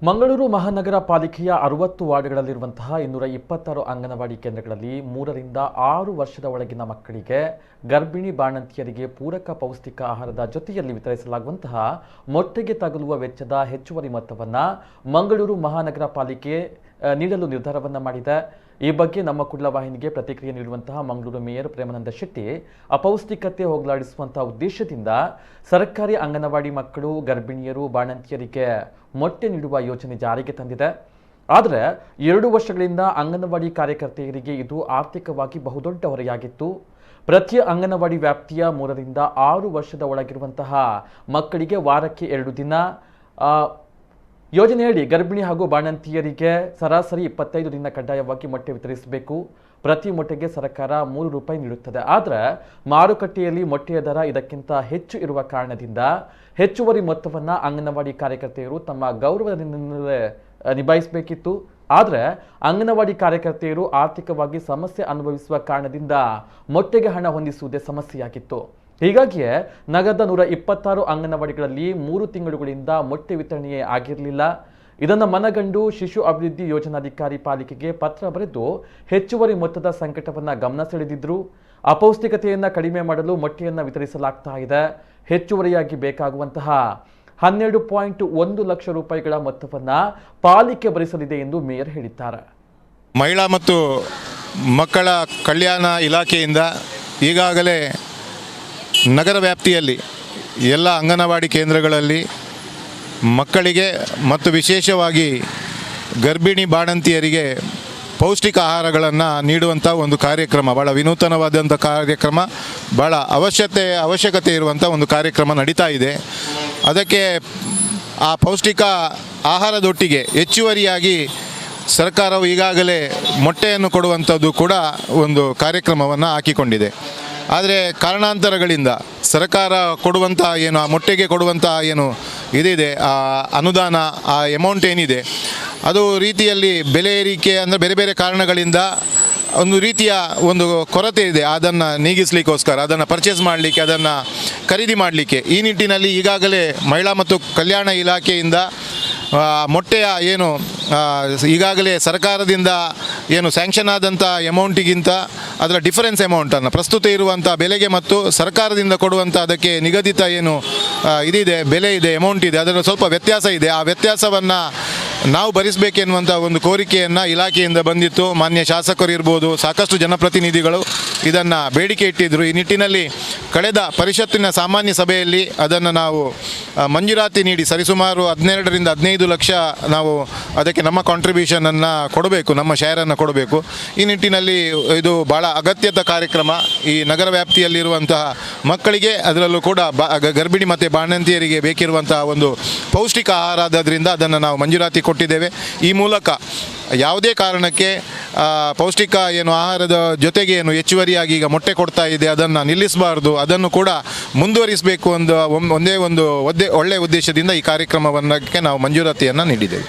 ಮಂಗಳೂರು ಮಹಾನಗರ ಪಾಲಿಕೆಯ 60 ವಾರ್ಡ್ಗಳಲ್ಲಿರುವಂತಹ 226 ಅಂಗನವಾಡಿ ಕೇಂದ್ರಗಳಲ್ಲಿ 3 ರಿಂದ 6 ವರ್ಷದ ಒಳಗಿನ ಮಕ್ಕಳಿಗೆ ಗರ್ಭಿಣಿ ಬಾಣಂತಿಯರಿಗೆ ಪೂರಕ ಪೌಷ್ಟಿಕ ಆಹಾರದ ಜೊತೆಯಲ್ಲಿ ವಿತರಿಸಲಾಗುವಂತಹ ಮೊಟ್ಟೆಗೆ ತಗುಲುವ ವೆಚ್ಚದ ಹೆಚ್ಚುವರಿ ಮೊತ್ತವನ್ನು ಮಂಗಳೂರು ಮಹಾನಗರ ಪಾಲಿಕೆ ನೀಡಲು ನಿರ್ಧಾರವನ್ನು ಮಾಡಿದೆ। ಈ ಬಗ್ಗೆ ನಮ್ಮ ಕುಡ್ಲ ವಾಹಿನಿಗೆ ಪ್ರತಿಕ್ರಿಯೆ ನೀಡುವಂತಹ ಮಂಗಳೂರು ಮೇಯರ್ ಪ್ರೇಮಾನಂದ ಶೆಟ್ಟಿ ಅಪೌಷ್ಟಿಕತೆ ಹೋಗಲಾಡಿಸುವಂತಹ ಉದ್ದೇಶದಿಂದ ಸರ್ಕಾರಿ ಅಂಗನವಾಡಿ ಮಕ್ಕಳು ಗರ್ಭಿಣಿಯರು ಬಾಣಂತಿಯರಿಗೆ ಮೊಟ್ಟೆ ನೀಡುವ ಯೋಜನೆ ಜಾರಿಗೆ ತಂದಿದೆ। ಆದರೆ 2 ವರ್ಷಗಳಿಂದ ಅಂಗನವಾಡಿ ಕಾರ್ಯಕರ್ತೆಯರಿಗೆ ಇದು ಆರ್ಥಿಕವಾಗಿ ಬಹುದೊಡ್ಡ ಹೊರೆಯಾಗಿತ್ತು। ಪ್ರತಿ ಅಂಗನವಾಡಿ ವ್ಯಾಪ್ತಿಯ 3 ರಿಂದ 6 ವರ್ಷದ ಒಳಗಿರುವಂತಹ ಮಕ್ಕಳಿಗೆ ವಾರಕ್ಕೆ 2 ದಿನ ಯೋಜನೆಯಡಿ ಗರ್ಭಿಣಿ ಹಾಗೂ ಬಾಣಂತಿಯರಿಗೆ ಸರಾಸರಿ 25 ದಿನ ಕಡ್ಡಾಯವಾಗಿ ಮೊಟ್ಟೆ ವಿತರಿಸಬೇಕು। ಪ್ರತಿ ಮೊಟ್ಟೆಗೆ ಸರ್ಕಾರ 3 ರೂಪಾಯಿ ನೀಡುತ್ತದೆ। ಆದರೆ ಮಾರುಕಟ್ಟೆಯಲ್ಲಿ ಮೊಟ್ಟೆಯ ದರ ಇದಕ್ಕಿಂತ ಹೆಚ್ಚು ಇರುವ ಕಾರಣದಿಂದ ಹೆಚ್ಚುವರಿ ಮೊತ್ತವನ್ನು ಅಂಗನವಾಡಿ ಕಾರ್ಯಕರ್ತೆಯರು ತಮ್ಮ ಗೌರವದಿಂದಲೇ ನಿಭಾಯಿಸಬೇಕಿತ್ತು। ಆದರೆ ಅಂಗನವಾಡಿ ಕಾರ್ಯಕರ್ತೆಯರು ಆರ್ಥಿಕವಾಗಿ ಸಮಸ್ಯೆ ಅನುಭವಿಸುವ ಕಾರಣದಿಂದ ಮೊಟ್ಟೆಗೆ ಹಣ ಹೊಂದಿಸುವುದೇ ಸಮಸ್ಯೆಯಾಗಿತ್ತು। ಹೀಗಾಗಿಯೇ ನಗರದ 126 ಅಂಗನವಾಡಿಗಳಲ್ಲಿ 3 ತಿಂಗಳುಗಳಿಂದ ಮೊಟ್ಟೆ ವಿತರಣೆಯೇ ಆಗಿರಲಿಲ್ಲ। ಇದನ್ನು ಮನಗಂಡು ಶಿಶು ಅಭಿವೃದ್ಧಿ ಯೋಜನಾಧಿಕಾರಿ ಪಾಲಿಕೆಗೆ ಪತ್ರ ಬರೆದು ಹೆಚ್ಚುವರಿ ಮೊತ್ತದ ಸಂಕಟವನ್ನು ಗಮನ ಸೆಳೆದಿದ್ರು। ಅಪೌಷ್ಟಿಕತೆಯನ್ನು ಕಡಿಮೆ ಮಾಡಲು ಮೊಟ್ಟೆಯನ್ನು ವಿತರಿಸಲಾಗ್ತಾ ಇದೆ। ಹೆಚ್ಚುವರಿಯಾಗಿ ಬೇಕಾಗುವಂತಹ 12.1 ಲಕ್ಷ ರೂಪಾಯಿಗಳ ಮೊತ್ತವನ್ನು ಪಾಲಿಕೆ ಭರಿಸಲಿದೆ ಎಂದು ಮೇಯರ್ ಹೇಳಿದ್ದಾರೆ। ಮಹಿಳಾ ಮತ್ತು ಮಕ್ಕಳ ಕಲ್ಯಾಣ ಇಲಾಖೆಯಿಂದ ಈಗಾಗಲೇ ನಗರ ವ್ಯಾಪ್ತಿಯಲ್ಲಿ ಎಲ್ಲ ಅಂಗನವಾಡಿ ಕೇಂದ್ರಗಳಲ್ಲಿ ಮಕ್ಕಳಿಗೆ ಮತ್ತು ವಿಶೇಷವಾಗಿ ಗರ್ಭಿಣಿ ಬಾಣಂತಿಯರಿಗೆ ಪೌಷ್ಟಿಕ ಆಹಾರಗಳನ್ನು ನೀಡುವಂಥ ಒಂದು ಕಾರ್ಯಕ್ರಮ, ಭಾಳ ವಿನೂತನವಾದಂಥ ಕಾರ್ಯಕ್ರಮ, ಭಾಳ ಅವಶ್ಯಕತೆ ಇರುವಂಥ ಒಂದು ಕಾರ್ಯಕ್ರಮ ನಡೀತಾ ಇದೆ। ಅದಕ್ಕೆ ಆ ಪೌಷ್ಟಿಕ ಆಹಾರದೊಟ್ಟಿಗೆ ಹೆಚ್ಚುವರಿಯಾಗಿ ಸರ್ಕಾರವು ಈಗಾಗಲೇ ಮೊಟ್ಟೆಯನ್ನು ಕೊಡುವಂಥದ್ದು ಕೂಡ ಒಂದು ಕಾರ್ಯಕ್ರಮವನ್ನು ಹಾಕಿಕೊಂಡಿದೆ। ಆದರೆ ಕಾರಣಾಂತರಗಳಿಂದ ಸರ್ಕಾರ ಕೊಡುವಂಥ ಏನು ಆ ಮೊಟ್ಟೆಗೆ ಕೊಡುವಂಥ ಏನು ಇದಿದೆ, ಆ ಅನುದಾನ, ಆ ಅಮೌಂಟ್ ಏನಿದೆ, ಅದು ರೀತಿಯಲ್ಲಿ ಬೆಲೆ ಏರಿಕೆ ಅಂದರೆ ಬೇರೆ ಬೇರೆ ಕಾರಣಗಳಿಂದ ಒಂದು ರೀತಿಯ ಒಂದು ಕೊರತೆ ಇದೆ। ಅದನ್ನು ನೀಗಿಸಲಿಕ್ಕೋಸ್ಕರ, ಅದನ್ನು ಪರ್ಚೇಸ್ ಮಾಡಲಿಕ್ಕೆ, ಅದನ್ನು ಖರೀದಿ ಮಾಡಲಿಕ್ಕೆ ಈ ನಿಟ್ಟಿನಲ್ಲಿ ಈಗಾಗಲೇ ಮಹಿಳಾ ಮತ್ತು ಕಲ್ಯಾಣ ಇಲಾಖೆಯಿಂದ ಮೊಟ್ಟೆಯ ಏನು ಈಗಾಗಲೇ ಸರ್ಕಾರದಿಂದ ಏನು ಸ್ಯಾಂಕ್ಷನ್ ಆದಂಥ ಅಮೌಂಟಿಗಿಂತ ಅದರ ಡಿಫರೆನ್ಸ್ ಅಮೌಂಟನ್ನು ಪ್ರಸ್ತುತ ಇರುವಂಥ ಬೆಲೆಗೆ ಮತ್ತು ಸರ್ಕಾರದಿಂದ ಕೊಡುವಂಥ ಅದಕ್ಕೆ ನಿಗದಿತ ಏನು ಇದಿದೆ, ಬೆಲೆ ಇದೆ, ಅಮೌಂಟ್ ಇದೆ, ಅದರ ಸ್ವಲ್ಪ ವ್ಯತ್ಯಾಸ ಇದೆ। ಆ ವ್ಯತ್ಯಾಸವನ್ನು ನಾವು ಭರಿಸಬೇಕೆನ್ನುವಂಥ ಒಂದು ಕೋರಿಕೆಯನ್ನು ಇಲಾಖೆಯಿಂದ ಬಂದಿತ್ತು। ಮಾನ್ಯ ಶಾಸಕರು ಇರ್ಬೋದು, ಸಾಕಷ್ಟು ಜನಪ್ರತಿನಿಧಿಗಳು ಇದನ್ನು ಬೇಡಿಕೆ ಇಟ್ಟಿದ್ದರು। ಈ ನಿಟ್ಟಿನಲ್ಲಿ ಕಳೆದ ಪರಿಷತ್ತಿನ ಸಾಮಾನ್ಯ ಸಭೆಯಲ್ಲಿ ಅದನ್ನು ನಾವು ಮಂಜೂರಾತಿ ನೀಡಿ ಸರಿಸುಮಾರು 12 ರಿಂದ 15 ಲಕ್ಷ ನಾವು ಅದಕ್ಕೆ ನಮ್ಮ ಕಾಂಟ್ರಿಬ್ಯೂಷನನ್ನು ಕೊಡಬೇಕು, ನಮ್ಮ ಶೇರನ್ನು ಕೊಡಬೇಕು। ಈ ನಿಟ್ಟಿನಲ್ಲಿ ಇದು ಭಾಳ ಅಗತ್ಯದ ಕಾರ್ಯಕ್ರಮ। ಈ ನಗರ ವ್ಯಾಪ್ತಿಯಲ್ಲಿರುವಂತಹ ಮಕ್ಕಳಿಗೆ, ಅದರಲ್ಲೂ ಕೂಡ ಗರ್ಭಿಣಿ ಮತ್ತು ಬಾಣಂತಿಯರಿಗೆ ಬೇಕಿರುವಂತಹ ಒಂದು ಪೌಷ್ಟಿಕ ಆಹಾರ ಆದ್ದರಿಂದ ಅದನ್ನು ನಾವು ಮಂಜೂರಾತಿ ಕೊಟ್ಟಿದ್ದೇವೆ। ಈ ಮೂಲಕ ಯಾವುದೇ ಕಾರಣಕ್ಕೆ ಪೌಷ್ಟಿಕ ಏನು ಆಹಾರದ ಜೊತೆಗೆ ಏನು ಹೆಚ್ಚುವರಿಯಾಗಿ ಈಗ ಮೊಟ್ಟೆ ಕೊಡ್ತಾ ಇದೆ ಅದನ್ನು ನಿಲ್ಲಿಸಬಾರ್ದು, ಅದನ್ನು ಕೂಡ ಮುಂದುವರಿಸಬೇಕು ಒಂದೇ ಒಂದು ಒಳ್ಳೆಯ ಉದ್ದೇಶದಿಂದ ಈ ಕಾರ್ಯಕ್ರಮಕ್ಕೆ ನಾವು ಮಂಜೂರಾತಿಯನ್ನು ನೀಡಿದ್ದೇವೆ।